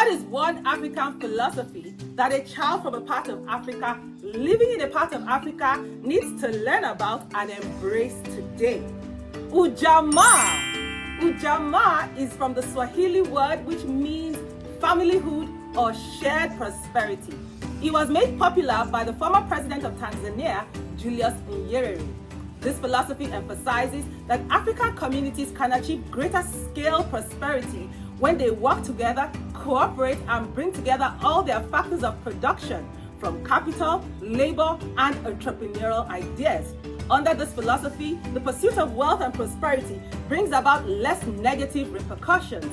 What is one African philosophy that a child from a part of Africa living in a part of Africa needs to learn about and embrace today? Ujamaa. Ujamaa is from the Swahili word which means familyhood or shared prosperity. It was made popular by the former president of Tanzania, Julius Nyerere. This philosophy emphasizes that African communities can achieve greater scale prosperity when they work together, cooperate, and bring together all their factors of production from capital, labor, and entrepreneurial ideas. Under this philosophy, the pursuit of wealth and prosperity brings about less negative repercussions.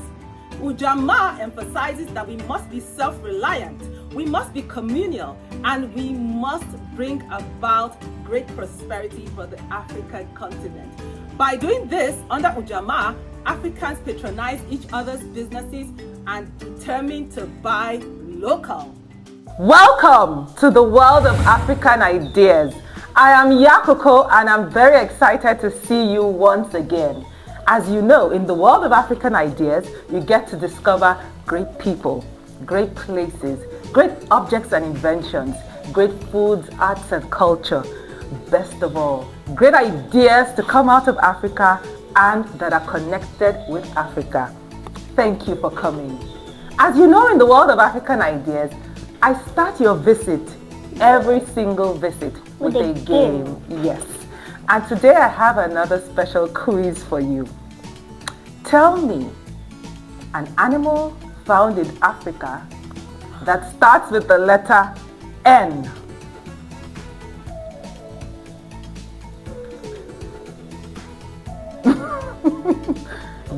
Ujamaa emphasizes that we must be self-reliant, we must be communal, and we must bring about great prosperity for the African continent. By doing this, under Ujamaa, Africans patronize each other's businesses and determine to buy local. Welcome to the world of African ideas. I am Yaa Koko and I'm very excited to see you once again. As you know, in the world of African ideas, you get to discover great people, great places, great objects and inventions, great foods, arts and culture. Best of all, great ideas to come out of Africa and that are connected with Africa. Thank you for coming. As you know, in the world of African ideas, I start your visit, every single visit, with a game. Yes. And today I have another special quiz for you. Tell me an animal found in Africa that starts with the letter N.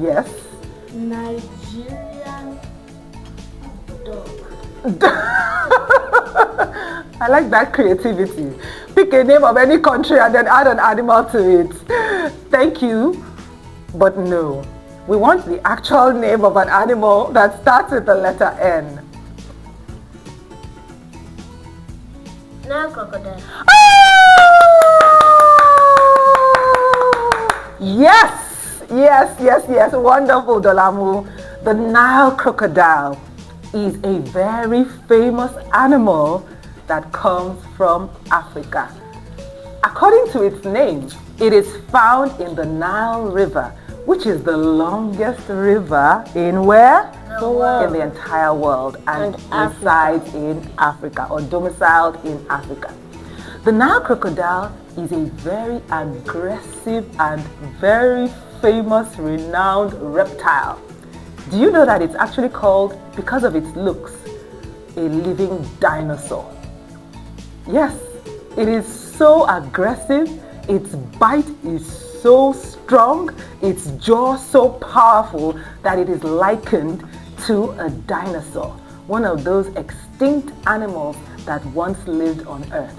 Yes. Nigerian dog. I like that creativity. Pick a name of any country and then add an animal to it. Thank you, but no. We want the actual name of an animal that starts with the letter N. Nile crocodile. Yes. Wonderful, Dolamu. The Nile crocodile is a very famous animal that comes from Africa. According to its name, it is found in the Nile River, which is the longest river in where? The world. In the entire world, and resides in Africa or domiciled in Africa. The Nile crocodile is a very aggressive and very famous, renowned reptile. Do you know that it's actually called, because of its looks, a living dinosaur? Yes, it is so aggressive, its bite is so strong, its jaw so powerful that it is likened to a dinosaur, one of those extinct animals that once lived on Earth.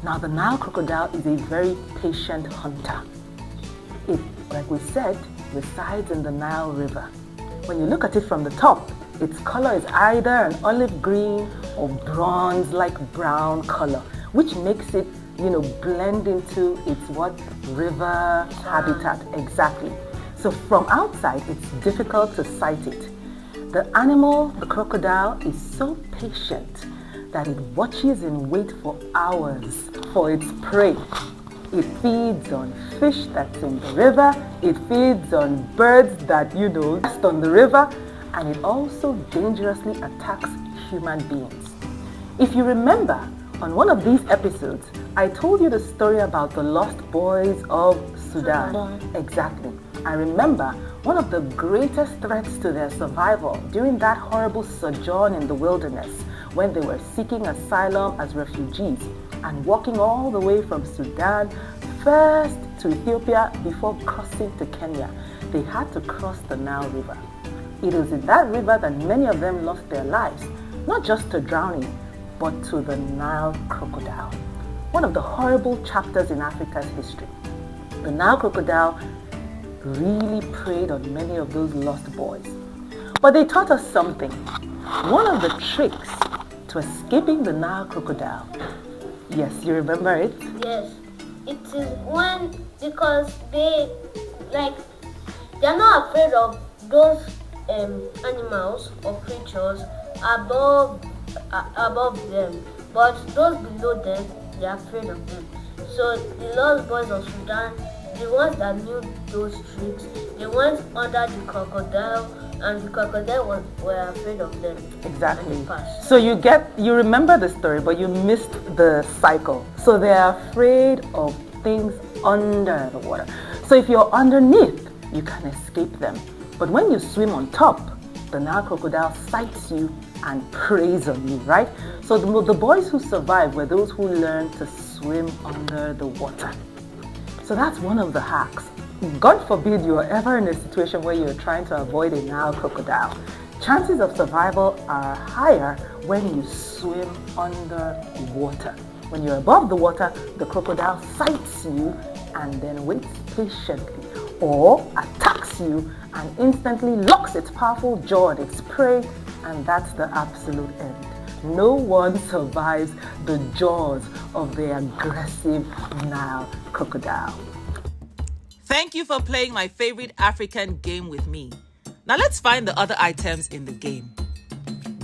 Now, the Nile crocodile is a very patient hunter. It, like we said, resides in the Nile River. When you look at it from the top, its color is either an olive green or bronze like brown color, which makes it, blend into its river habitat. Exactly. So from outside, it's difficult to sight it. The animal, the crocodile, is so patient that it watches and waits for hours for its prey. It feeds on fish that's in the river, it feeds on birds that, nest on the river, and it also dangerously attacks human beings. If you remember, on one of these episodes, I told you the story about the lost boys of Sudan. Exactly. I remember one of the greatest threats to their survival during that horrible sojourn in the wilderness, when they were seeking asylum as refugees and walking all the way from Sudan first to Ethiopia before crossing to Kenya. They had to cross the Nile River. It was in that river that many of them lost their lives, not just to drowning, but to the Nile crocodile. One of the horrible chapters in Africa's history. The Nile crocodile really preyed on many of those lost boys. But they taught us something. One of the tricks to escaping the Nile crocodile. Yes, you remember it? Yes. It is because they're not afraid of those animals or creatures above above them, but those below them, they are afraid of them. So the lost boys of Sudan, the ones that knew those tricks, they went under the crocodile, and the crocodile were afraid of them. Exactly. And they passed. So you remember the story, but you missed the cycle. So they are afraid of things under the water. So if you're underneath, you can escape them. But when you swim on top, the Nile crocodile sights you and preys on you, right? So the boys who survived were those who learned to swim under the water. So that's one of the hacks. God forbid you are ever in a situation where you're trying to avoid a Nile crocodile. Chances of survival are higher when you swim under water. When you're above the water, the crocodile sights you and then waits patiently, or attacks you and instantly locks its powerful jaw on its prey, and that's the absolute end. No one survives the jaws of the aggressive Nile crocodile. Thank you for playing my favorite African game with me. Now let's find the other items in the game.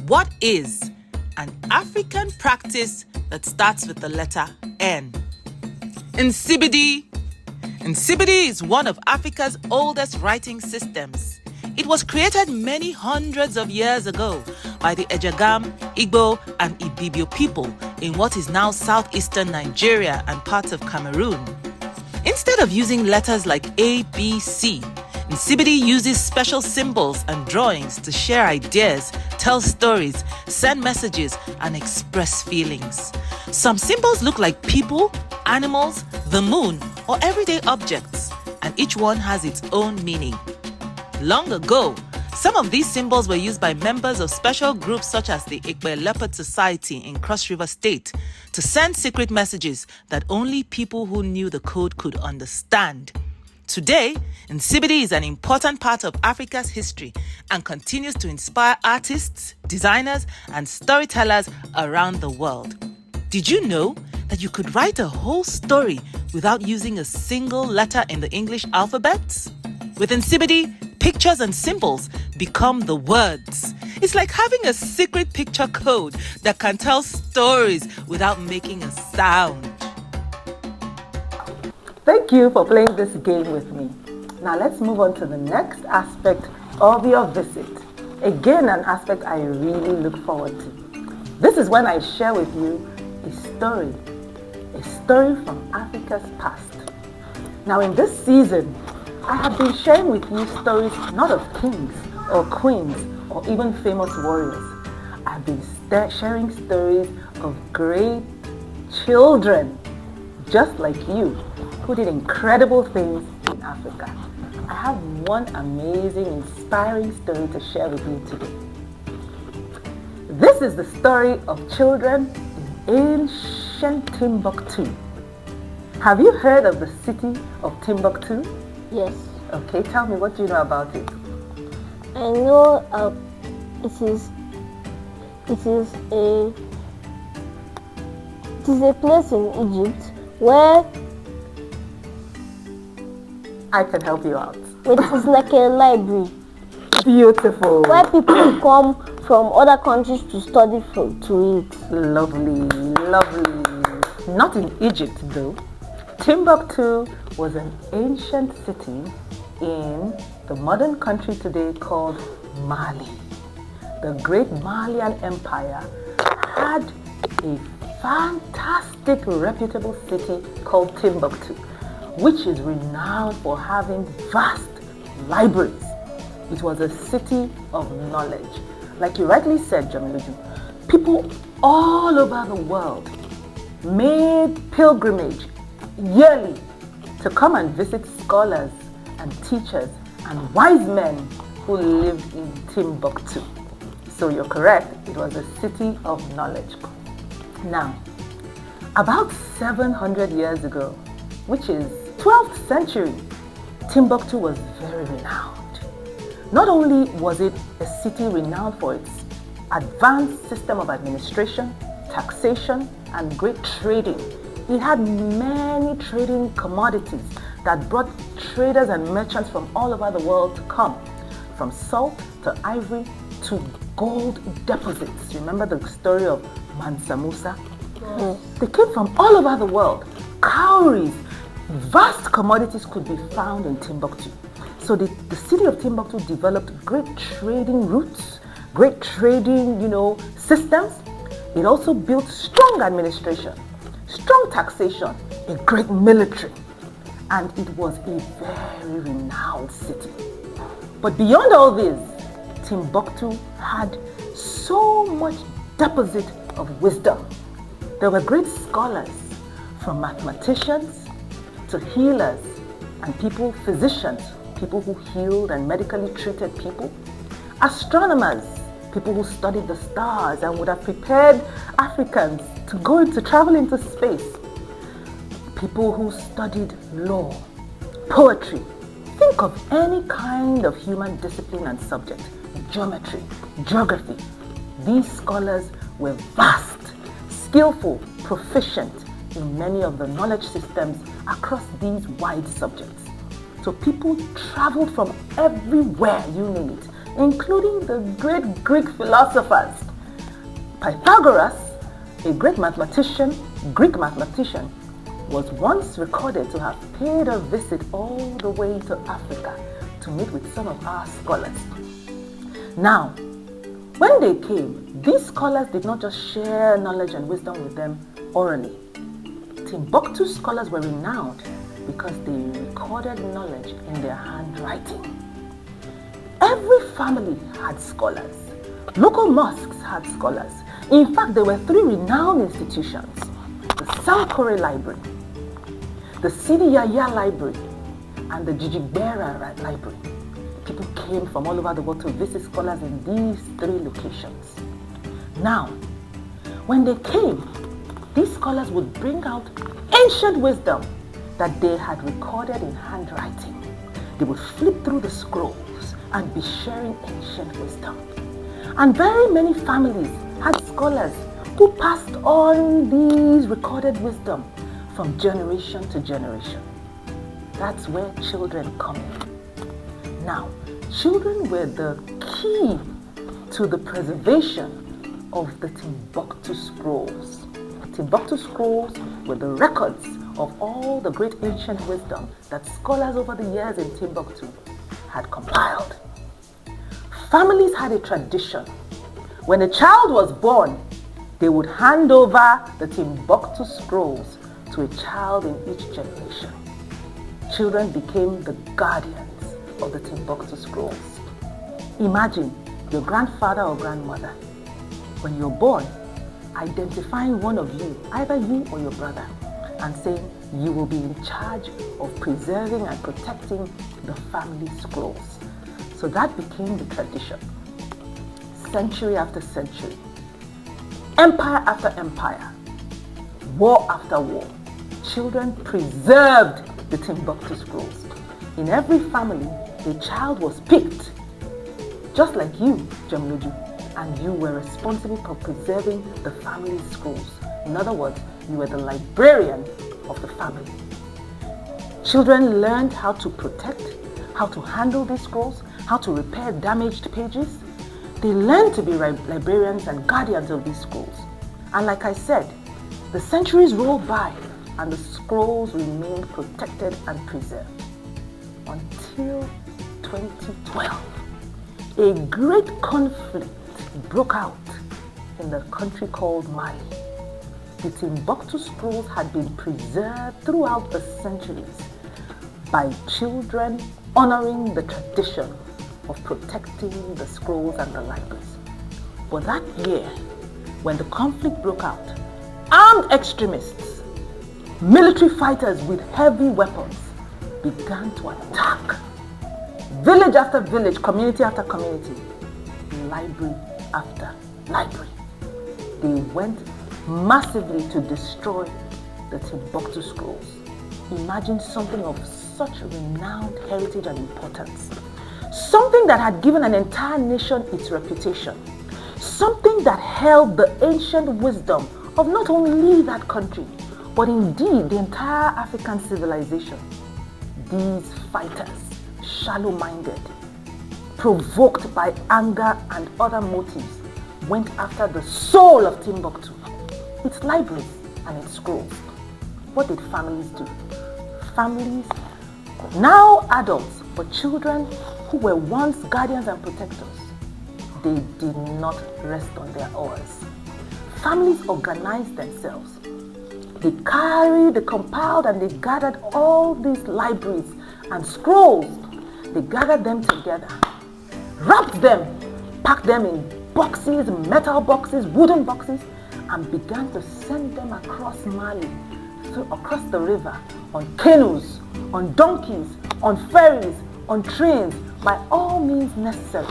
What is an African practice that starts with the letter N? Nsibidi. Nsibidi is one of Africa's oldest writing systems. It was created many hundreds of years ago by the Ejagam, Igbo, and Ibibio people in what is now southeastern Nigeria and parts of Cameroon. Instead of using letters like A, B, C, Nsibidi uses special symbols and drawings to share ideas, tell stories, send messages, and express feelings. Some symbols look like people, animals, the moon, or everyday objects, and each one has its own meaning. Long ago, some of these symbols were used by members of special groups such as the Ikbe Leopard Society in Cross River State to send secret messages that only people who knew the code could understand. Today, Nsibidi is an important part of Africa's history and continues to inspire artists, designers, and storytellers around the world. Did you know that you could write a whole story without using a single letter in the English alphabet? With Nsibidi, pictures and symbols become the words. It's like having a secret picture code that can tell stories without making a sound. Thank you for playing this game with me. Now let's move on to the next aspect of your visit. Again, an aspect I really look forward to. This is when I share with you a story from Africa's past. Now in this season, I have been sharing with you stories not of kings or queens or even famous warriors. I've been sharing stories of great children just like you who did incredible things in Africa. I have one amazing, inspiring story to share with you today. This is the story of children in ancient Timbuktu. Have you heard of the city of Timbuktu? Yes. Okay, tell me, what do you know about it? I know it is a place in Egypt where I can help you out. it is like a library Beautiful. where people come from other countries to study to it. Lovely, lovely. Not in Egypt though. Timbuktu was an ancient city in the modern country today called Mali. The great Malian Empire had a fantastic, reputable city called Timbuktu, which is renowned for having vast libraries. It was a city of knowledge. Like you rightly said, Jamiluju, people all over the world made pilgrimage yearly to come and visit scholars and teachers and wise men who lived in Timbuktu. So you're correct, it was a city of knowledge. Now, about 700 years ago, which is 12th century, Timbuktu was very renowned. Not only was it a city renowned for its advanced system of administration, taxation, and great trading, it had many trading commodities that brought traders and merchants from all over the world to come from salt to ivory to gold deposits. Remember the story of Mansa Musa? Yes. They came from all over the world. Cowries, vast commodities could be found in Timbuktu. So the city of Timbuktu developed great trading routes, great trading, systems. It also built strong administration, strong taxation, a great military, and it was a very renowned city. But beyond all this, Timbuktu had so much deposit of wisdom. There were great scholars, from mathematicians to healers and physicians, people who healed and medically treated people, astronomers, people who studied the stars and would have prepared Africans to travel into space, people who studied law, poetry. Think of any kind of human discipline and subject, geometry, geography. These scholars were vast, skillful, proficient in many of the knowledge systems across these wide subjects. So people traveled from everywhere, you name it, including the great Greek philosophers. Pythagoras, a great Greek mathematician, was once recorded to have paid a visit all the way to Africa to meet with some of our scholars. Now, when they came, these scholars did not just share knowledge and wisdom with them orally. Timbuktu scholars were renowned because they recorded knowledge in their handwriting. Every family had scholars. Local mosques had scholars. In fact, there were 3 renowned institutions: the Sankore Library, the Sidi Yaya Library, and the Jijigbera Library. People came from all over the world to visit scholars in these 3 locations. Now, when they came, these scholars would bring out ancient wisdom that they had recorded in handwriting. They would flip through the scrolls and be sharing ancient wisdom. And very many families had scholars who passed on these recorded wisdom from generation to generation. That's where children come in. Now, children were the key to the preservation of the Timbuktu scrolls. Timbuktu scrolls were the records of all the great ancient wisdom that scholars over the years in Timbuktu had compiled. Families had a tradition. When a child was born, they would hand over the Timbuktu scrolls to a child in each generation. Children became the guardians of the Timbuktu scrolls. Imagine your grandfather or grandmother, when you're born, identifying one of you, either you or your brother, and saying you will be in charge of preserving and protecting the family scrolls. So that became the tradition. Century after century, empire after empire, war after war, children preserved the Timbuktu scrolls. In every family, a child was picked, just like you, Jemloju, and you were responsible for preserving the family scrolls. In other words, you were the librarian of the family. Children learned how to protect, how to handle these scrolls, how to repair damaged pages. They learned to be librarians and guardians of these scrolls. And like I said, the centuries rolled by and the scrolls remained protected and preserved until 2012. A great conflict broke out in the country called Mali. The Timbuktu scrolls had been preserved throughout the centuries by children honoring the tradition of protecting the scrolls and the libraries. But that year, when the conflict broke out, armed extremists, military fighters with heavy weapons began to attack village after village, community after community, library after library. They went massively to destroy the Timbuktu scrolls. Imagine something of such renowned heritage and importance. Something that had given an entire nation its reputation. Something that held the ancient wisdom of not only that country, but indeed the entire African civilization. These fighters, shallow-minded, provoked by anger and other motives, went after the soul of Timbuktu, its libraries and its scrolls. What did families do? Families, now adults, but children who were once guardians and protectors, they did not rest on their oars. Families organized themselves. They compiled and they gathered all these libraries and scrolls. They gathered them together, wrapped them, packed them in boxes, metal boxes, wooden boxes, and began to send them across Mali, across the river, on canoes, on donkeys, on ferries, on trains, by all means necessary.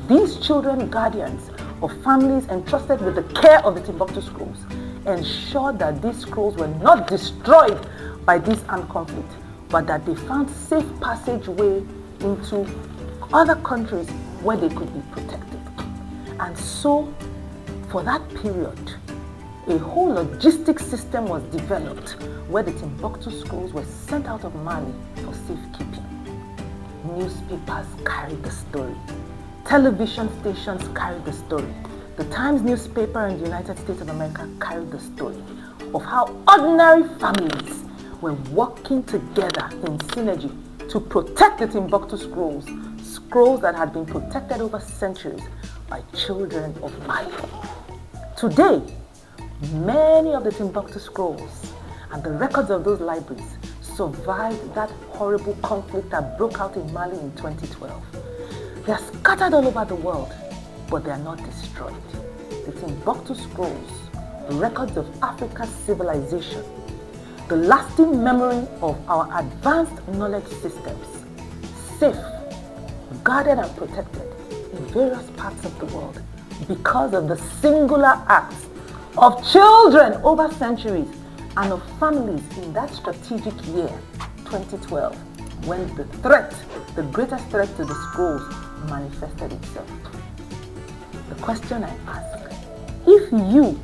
These children, guardians of families entrusted with the care of the Timbuktu scrolls, ensured that these scrolls were not destroyed by this armed conflict, but that they found safe passageway into other countries where they could be protected. And so, for that period, a whole logistic system was developed where the Timbuktu scrolls were sent out of Mali for safekeeping. Newspapers carried the story. Television stations carried the story. The Times newspaper in the United States of America carried the story of how ordinary families were working together in synergy to protect the Timbuktu scrolls, scrolls that had been protected over centuries by children of Mali. Today, many of the Timbuktu scrolls and the records of those libraries survived that horrible conflict that broke out in Mali in 2012. They are scattered all over the world, but they are not destroyed. The Timbuktu scrolls, records of Africa's civilization, the lasting memory of our advanced knowledge systems, safe, guarded and protected in various parts of the world because of the singular acts of children over centuries and of families in that strategic year, 2012, when the greatest threat to the scrolls manifested itself. The question I ask, if you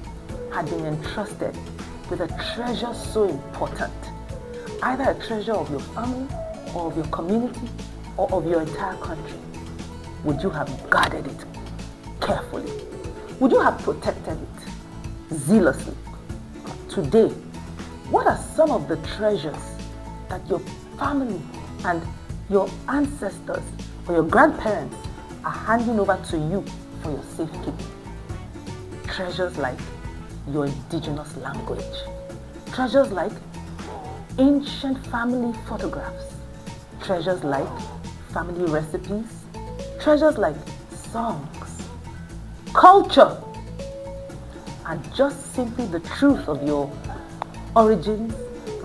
had been entrusted with a treasure so important, either a treasure of your family or of your community or of your entire country, would you have guarded it carefully? Would you have protected it zealously? Today, what are some of the treasures that your family and your ancestors or your grandparents are handing over to you for your safekeeping? Treasures like your indigenous language. Treasures like ancient family photographs. Treasures like family recipes. Treasures like songs, culture, and just simply the truth of your origins,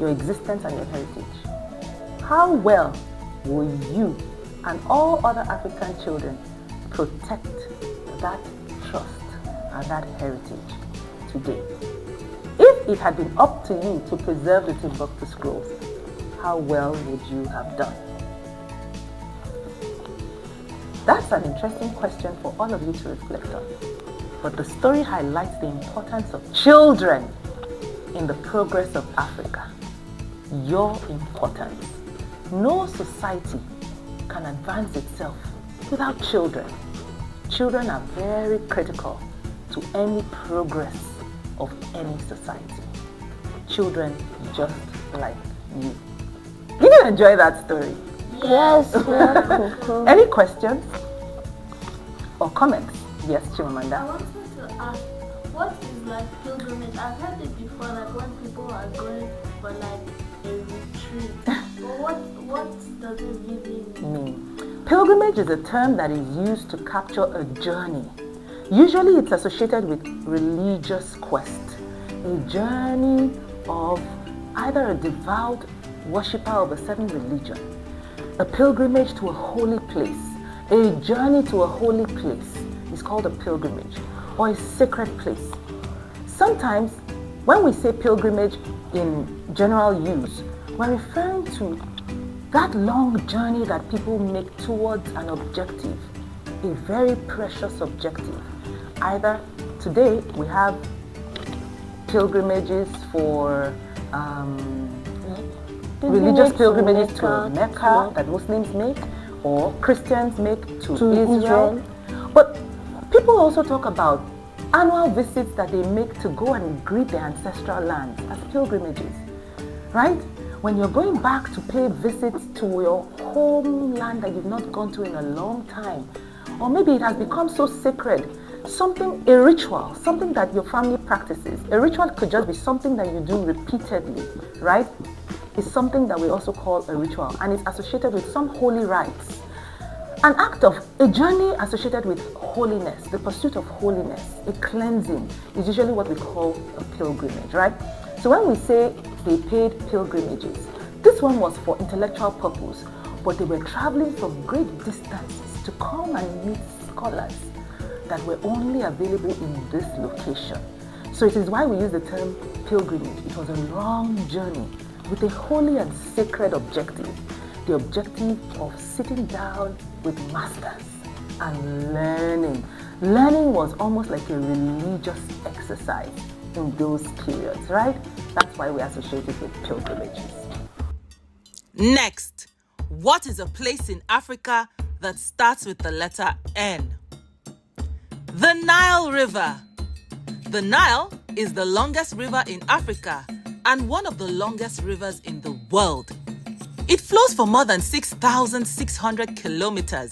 your existence, and your heritage. How well will you and all other African children protect that trust and that heritage today? If it had been up to you to preserve the Timbuktu scrolls, how well would you have done? That's an interesting question for all of you to reflect on. But the story highlights the importance of children in the progress of Africa. Your importance. No society can advance itself without children. Children are very critical to any progress of any society. Children just like you. Did you enjoy that story? Yes. Any questions or comments? Yes, I Chimamanda. wanted to ask, what is like pilgrimage? I've heard it before, like when people are going for like a retreat. But what does it really mean? Pilgrimage is a term that is used to capture a journey. Usually it's associated with religious quest, a journey of either a devout worshipper of a certain religion, a pilgrimage to a holy place, a journey to a holy place is called a pilgrimage, or a sacred place. Sometimes when we say pilgrimage in general use, we're referring to that long journey that people make towards an objective, a very precious objective. Either today we have pilgrimages for religious pilgrimages to Mecca that Muslims make, or Christians make to To Israel. But people also talk about annual visits that they make to go and greet their ancestral lands as pilgrimages, right? When you're going back to pay visits to your homeland that you've not gone to in a long time, or maybe it has become so sacred, a ritual, something that your family practices. A ritual could just be something that you do repeatedly, right? It's something that we also call a ritual, and it's associated with some holy rites. A journey associated with holiness, the pursuit of holiness, a cleansing, is usually what we call a pilgrimage, right? So when we say they paid pilgrimages, this one was for intellectual purpose, but they were traveling from great distances to come and meet scholars that were only available in this location. So it is why we use the term pilgrimage. It was a long journey with a holy and sacred objective. The objective of sitting down with masters and learning. Learning was almost like a religious exercise in those periods, right? That's why we associate it with pilgrimages. Next, what is a place in Africa that starts with the letter N? The Nile River. The Nile is the longest river in Africa and one of the longest rivers in the world. It flows for more than 6,600 kilometers,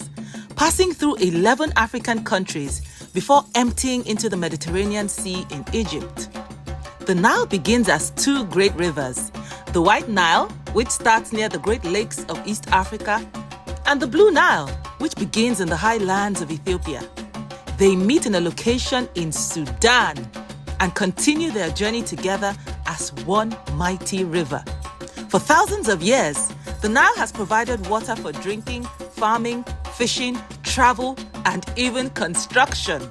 passing through 11 African countries before emptying into the Mediterranean Sea in Egypt. The Nile begins as two great rivers, the White Nile, which starts near the Great Lakes of East Africa, and the Blue Nile, which begins in the highlands of Ethiopia. They meet in a location in Sudan and continue their journey together as one mighty river. For thousands of years, the Nile has provided water for drinking, farming, fishing, travel, and even construction.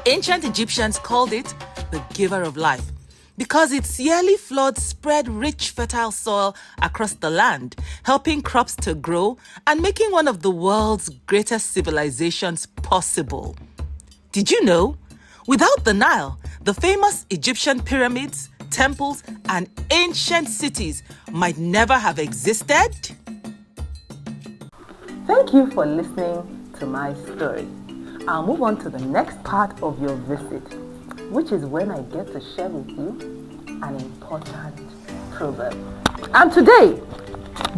Ancient Egyptians called it the giver of life because its yearly floods spread rich, fertile soil across the land, helping crops to grow and making one of the world's greatest civilizations possible. Did you know? Without the Nile, the famous Egyptian pyramids, temples, and ancient cities might never have existed. Thank you for listening to my story. I'll move on to the next part of your visit, which is when I get to share with you an important proverb. And today,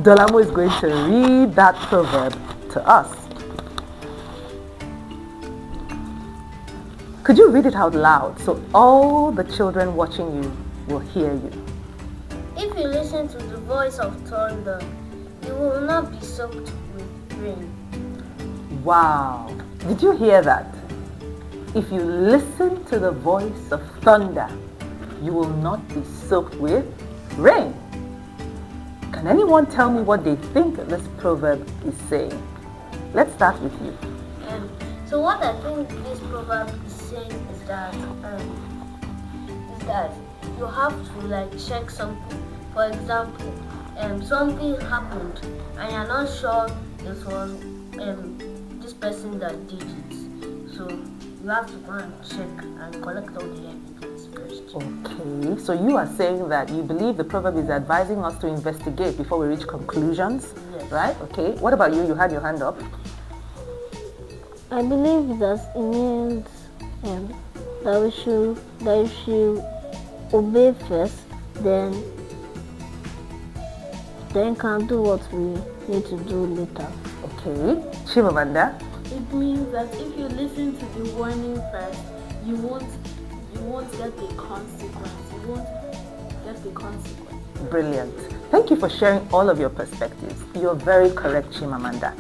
Dolamo is going to read that proverb to us. Could you read it out loud so all the children watching you will hear you? If you listen to the voice of thunder, you will not be soaked with rain. Wow! Did you hear that? If you listen to the voice of thunder, you will not be soaked with rain. Can anyone tell me what they think this proverb is saying? Let's start with you. So what I think this proverb is saying is that you have to check something. For example, something happened and you're not sure it was this person that did it. So you have to go and check and collect all the evidence first. Okay, so you are saying that you believe the proverb is advising us to investigate before we reach conclusions, yes. Right? Okay, what about you? You had your hand up. I believe that it means that we should obey first, then can do what we need to do later. Okay, Chimamanda. It means that if you listen to the warning first, you won't get the consequence. You won't get the consequence. Brilliant. Thank you for sharing all of your perspectives. You're very correct, Chimamanda.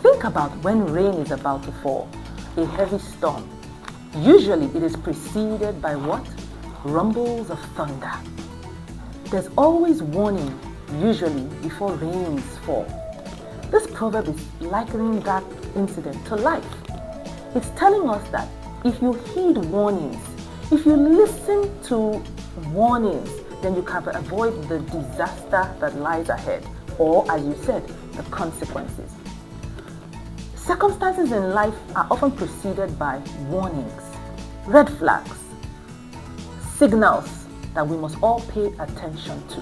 Think about when rain is about to fall, a heavy storm. Usually it is preceded by what? Rumbles of thunder. There's always warning, usually before rains fall. This proverb is likening that incident to life. It's telling us that if you heed warnings, if you listen to warnings, then you can avoid the disaster that lies ahead, or as you said, the consequences. Circumstances in life are often preceded by warnings, red flags, signals that we must all pay attention to.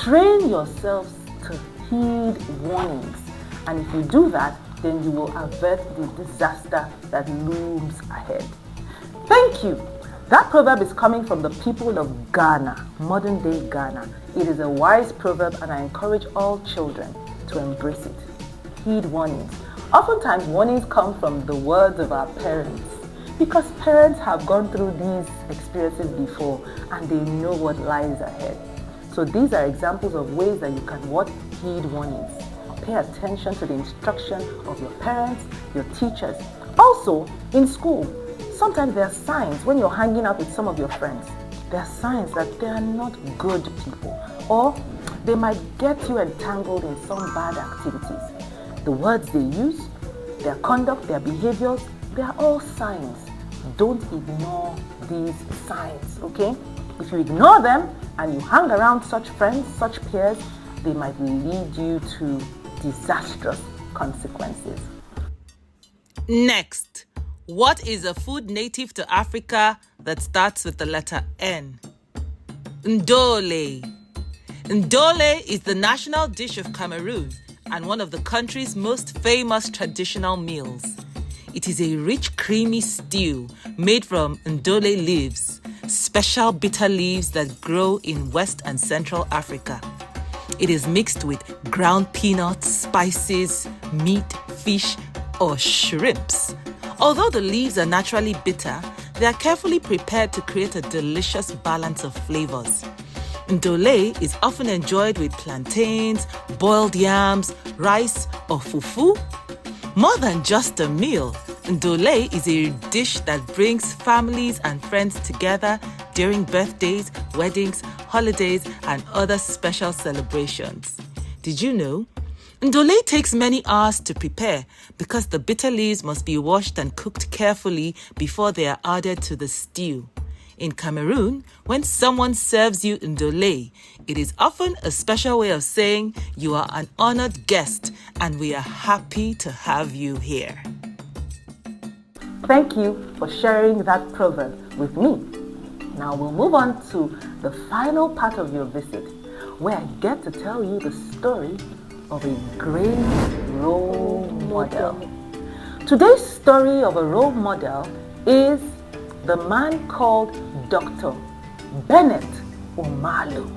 Train yourselves to heed warnings And if you do that, then you will avert the disaster that looms ahead. Thank you. That proverb is coming from the people of Ghana, modern day Ghana. It is a wise proverb and I encourage all children to embrace it. Heed warnings. Oftentimes warnings come from the words of our parents because parents have gone through these experiences before and they know what lies ahead. So these are examples of ways that you can heed warnings. Pay attention to the instruction of your parents, your teachers. Also, in school, sometimes there are signs when you're hanging out with some of your friends. There are signs that they are not good people or they might get you entangled in some bad activities. The words they use, their conduct, their behaviors, they are all signs. Don't ignore these signs, okay? If you ignore them and you hang around such friends, such peers, they might lead you to disastrous consequences. Next, what is a food native to Africa that starts with the letter N? Ndole. Ndole is the national dish of Cameroon and one of the country's most famous traditional meals. It is a rich, creamy stew made from ndole leaves, special bitter leaves that grow in West and Central Africa. It is mixed with ground peanuts, spices, meat, fish, or shrimps. Although the leaves are naturally bitter, they are carefully prepared to create a delicious balance of flavors. Ndole is often enjoyed with plantains, boiled yams, rice, or fufu. More than just a meal, ndole is a dish that brings families and friends together during birthdays, weddings, holidays, and other special celebrations. Did you know? Ndole takes many hours to prepare because the bitter leaves must be washed and cooked carefully before they are added to the stew. In Cameroon, when someone serves you ndole, it is often a special way of saying you are an honored guest and we are happy to have you here. Thank you for sharing that proverb with me. Now we'll move on to the final part of your visit, where I get to tell you the story of a great role model. Today's story of a role model is the man called Dr. Bennett Omalu.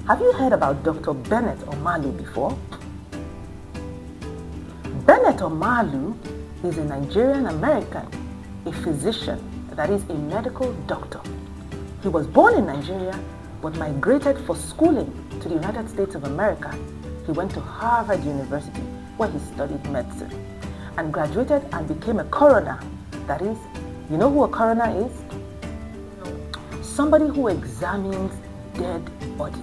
Have you heard about Dr. Bennett Omalu before? Bennett Omalu is a Nigerian American, a physician, that is a medical doctor. He was born in Nigeria but migrated for schooling to the United States of America. He went to Harvard University where he studied medicine and graduated and became a coroner. That is, you know who a coroner is? Somebody who examines dead bodies.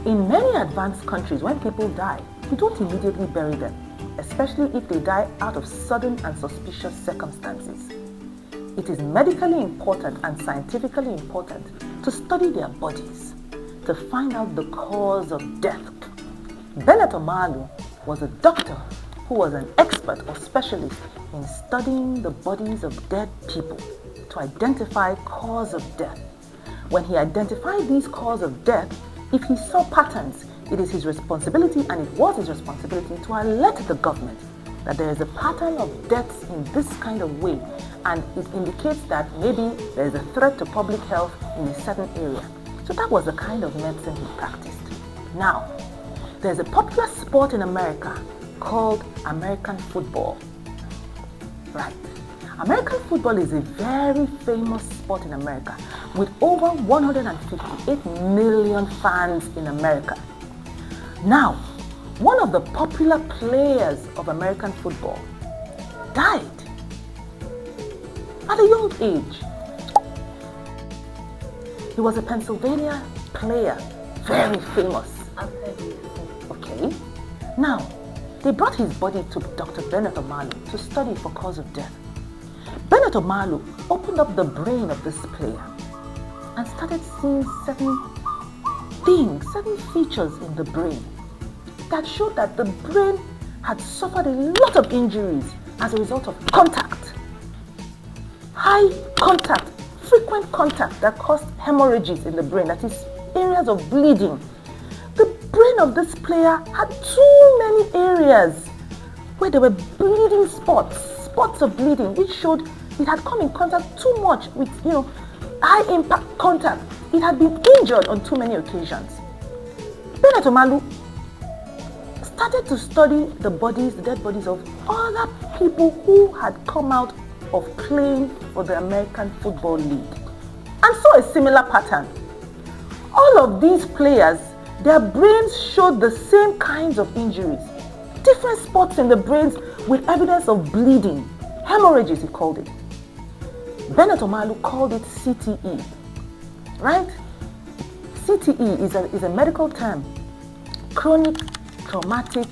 In many advanced countries, when people die, you don't immediately bury them, especially if they die out of sudden and suspicious circumstances. It is medically important and scientifically important to study their bodies, to find out the cause of death. Bennett Omalu was a doctor who was an expert or specialist in studying the bodies of dead people to identify cause of death. When he identified these cause of death, if he saw patterns, it is his responsibility, and it was his responsibility, to alert the government that there is a pattern of deaths in this kind of way, and it indicates that maybe there is a threat to public health in a certain area. So that was the kind of medicine he practiced. Now, there's a popular sport in America called American football. Right. American football is a very famous sport in America with over 158 million fans in America. Now, one of the popular players of American football died at a young age. He was a Pennsylvania player, very famous. Okay. Now, they brought his body to Dr. Bennett Omalu to study for cause of death. Bennett Omalu opened up the brain of this player and started seeing certain things, certain features in the brain that showed that the brain had suffered a lot of injuries as a result of contact. High contact, frequent contact that caused hemorrhages in the brain, that is, areas of bleeding. The brain brain of this player had too many areas where there were bleeding spots of bleeding, which showed it had come in contact too much with, high impact contact. It had been injured on too many occasions. Bennett Omalu started to study the dead bodies of other people who had come out of playing for the American Football League and saw a similar pattern. All of these players, their brains showed the same kinds of injuries. Different spots in the brains with evidence of bleeding, hemorrhages he called it. Bennett Omalu called it CTE, right? CTE is a medical term, chronic traumatic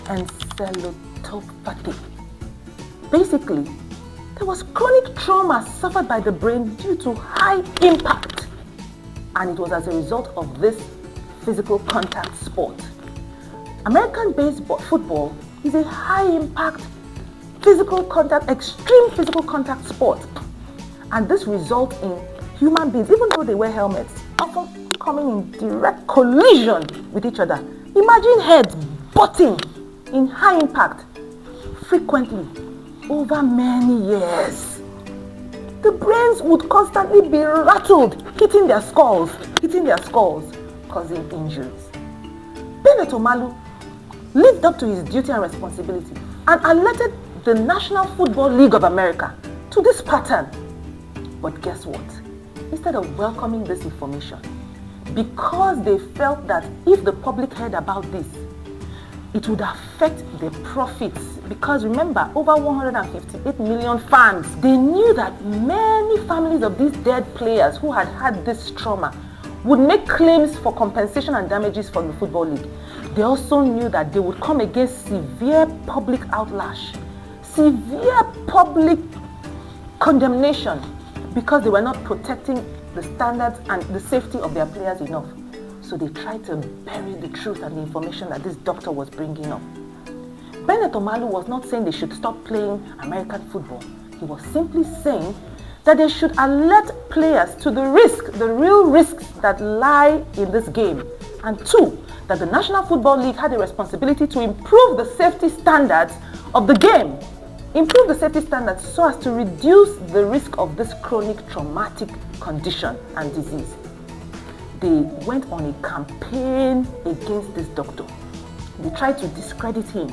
encephalopathy. Basically, there was chronic trauma suffered by the brain due to high impact, and it was as a result of this physical contact sport. American football is a high impact extreme physical contact sport, and this results in human beings, even though they wear helmets, often coming in direct collision with each other. Imagine heads butting in high impact frequently over many years. The brains would constantly be rattled, hitting their skulls, causing injuries. Bennett Omalu lived up to his duty and responsibility and alerted the National Football League of America to this pattern. But guess what? Instead of welcoming this information, because they felt that if the public heard about this, it would affect their profits. Because remember, over 158 million fans, they knew that many families of these dead players who had had this trauma would make claims for compensation and damages from the Football League. They also knew that they would come against severe public outlash, severe public condemnation, because they were not protecting the standards and the safety of their players enough. So they tried to bury the truth and the information that this doctor was bringing up. Bennett Omalu was not saying they should stop playing American football. He was simply saying that they should alert players to the real risks that lie in this game. And two, that the National Football League had a responsibility to improve the safety standards of the game. Improve the safety standards so as to reduce the risk of this chronic traumatic condition and disease. They went on a campaign against this doctor. They tried to discredit him.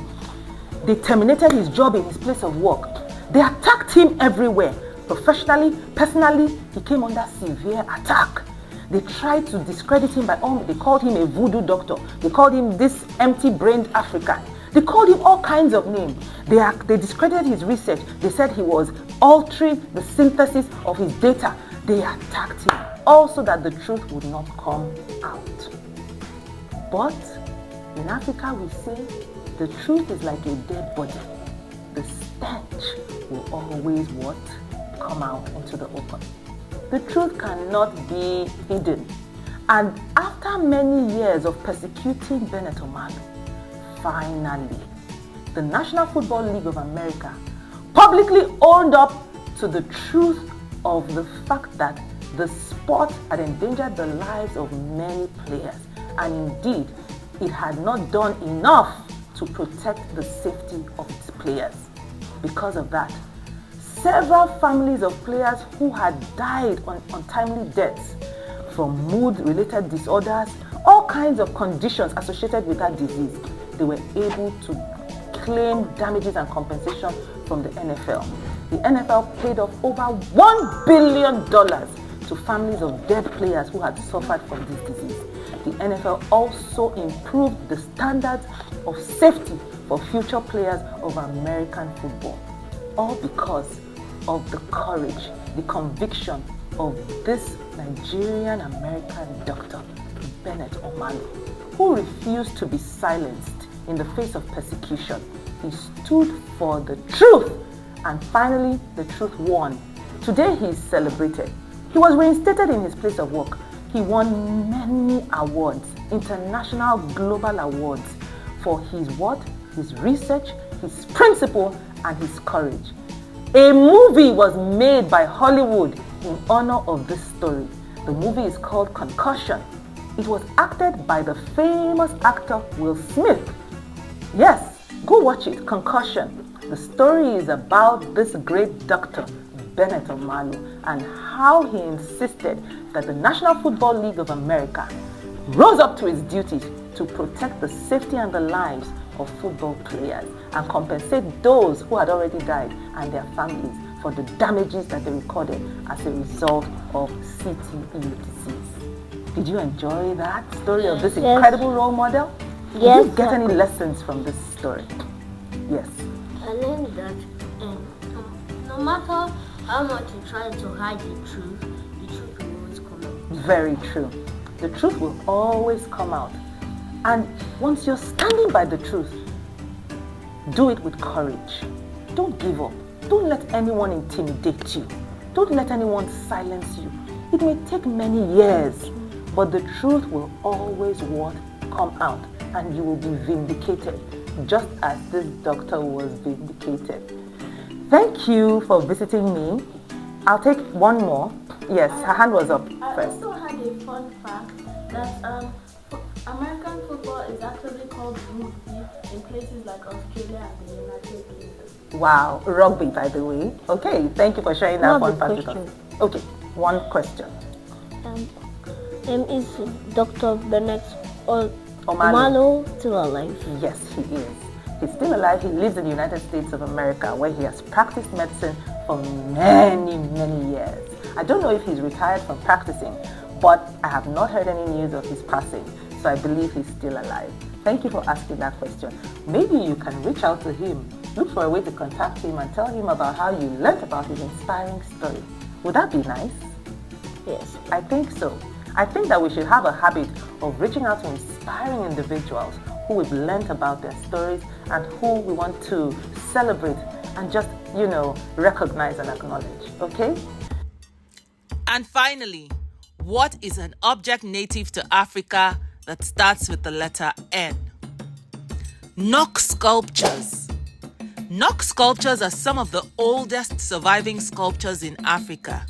They terminated his job in his place of work. They attacked him everywhere. Professionally, personally, he came under severe attack. They tried to discredit him they called him a voodoo doctor. They called him this empty-brained African. They called him all kinds of names. They discredited his research. They said he was altering the synthesis of his data. They attacked him, also that the truth would not come out. But in Africa, we say the truth is like a dead body. The stench will always come out into the open. The truth cannot be hidden. And after many years of persecuting Bennett Omalu, finally, the National Football League of America publicly owned up to the truth of the fact that the sport had endangered the lives of many players, and indeed, it had not done enough to protect the safety of its players. Because of that, several families of players who had died on untimely deaths from mood-related disorders, all kinds of conditions associated with that disease, they were able to claim damages and compensation from the NFL. The NFL paid off over $1 billion to families of dead players who had suffered from this disease. The NFL also improved the standards of safety for future players of American football. All because of the courage, the conviction of this Nigerian-American doctor, Bennett Omalu, who refused to be silenced in the face of persecution. He stood for the truth, and finally the truth won. Today he is celebrated. He was reinstated in his place of work. He won many awards, international, global awards, for his research, his principle, and his courage. A movie was made by Hollywood in honor of this story. The movie is called Concussion. It was acted by the famous actor Will Smith. Yes, go watch it, Concussion. The story is about this great doctor, Bennett Omalu, and how he insisted that the National Football League of America rose up to its duty to protect the safety and the lives of football players and compensate those who had already died and their families for the damages that they recorded as a result of CTE disease. Did you enjoy that story of this incredible role model? Yes. Did you get any lessons from this story? Yes. I learned that no matter how much you try to hide the truth will always come out. Very true. The truth will always come out. And once you're standing by the truth, do it with courage. Don't give up. Don't let anyone intimidate you. Don't let anyone silence you. It may take many years, but the truth will always come out and you will be vindicated, just as this doctor was vindicated. Thank you for visiting me. I'll take one more. Yes, her hand was up first. I also had a fun fact that American football is actually called rugby in places like Australia and the United Kingdom. Wow, rugby, by the way. Okay, thank you for sharing that fun fact with us. Okay, one question. Is Dr. Bennett Omalu still alive? Yes, he is. He's still alive. He lives in the United States of America, where he has practiced medicine for many, many years. I don't know if he's retired from practicing, but I have not heard any news of his passing, so I believe he's still alive. Thank you for asking that question. Maybe you can reach out to him, look for a way to contact him and tell him about how you learned about his inspiring story. Would that be nice? Yes. I think so. I think that we should have a habit of reaching out to inspiring individuals who we've learned about their stories and who we want to celebrate and just, recognize and acknowledge, okay? And finally, what is an object native to Africa that starts with the letter N? Nok sculptures. Nok sculptures are some of the oldest surviving sculptures in Africa.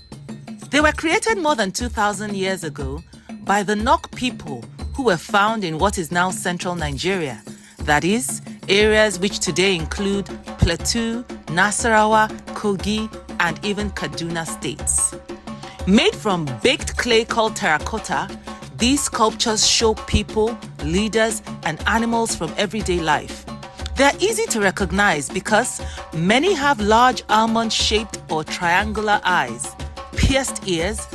They were created more than 2,000 years ago by the Nok people who were found in what is now central Nigeria. That is, areas which today include Plateau, Nasarawa, Kogi, and even Kaduna states. Made from baked clay called terracotta, these sculptures show people, leaders, and animals from everyday life. They're easy to recognize because many have large almond-shaped or triangular eyes, pierced ears,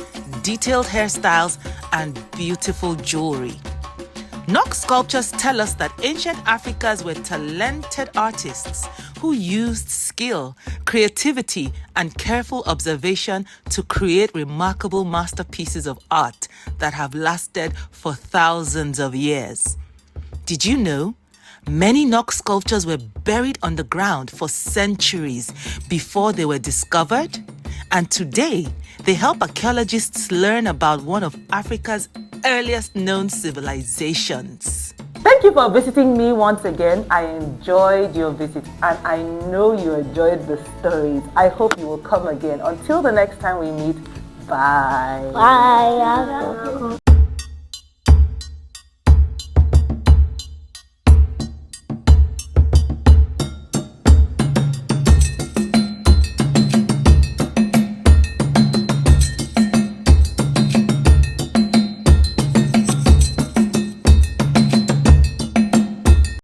detailed hairstyles, and beautiful jewelry. Nok sculptures tell us that ancient Africans were talented artists who used skill, creativity, and careful observation to create remarkable masterpieces of art that have lasted for thousands of years. Did you know? Many Nok sculptures were buried underground for centuries before they were discovered, and today they help archaeologists learn about one of Africa's earliest known civilizations. Thank you for visiting me once again. I enjoyed your visit and I know you enjoyed the stories. I hope you will come again. Until the next time we meet, bye. Bye, Yaa Koko.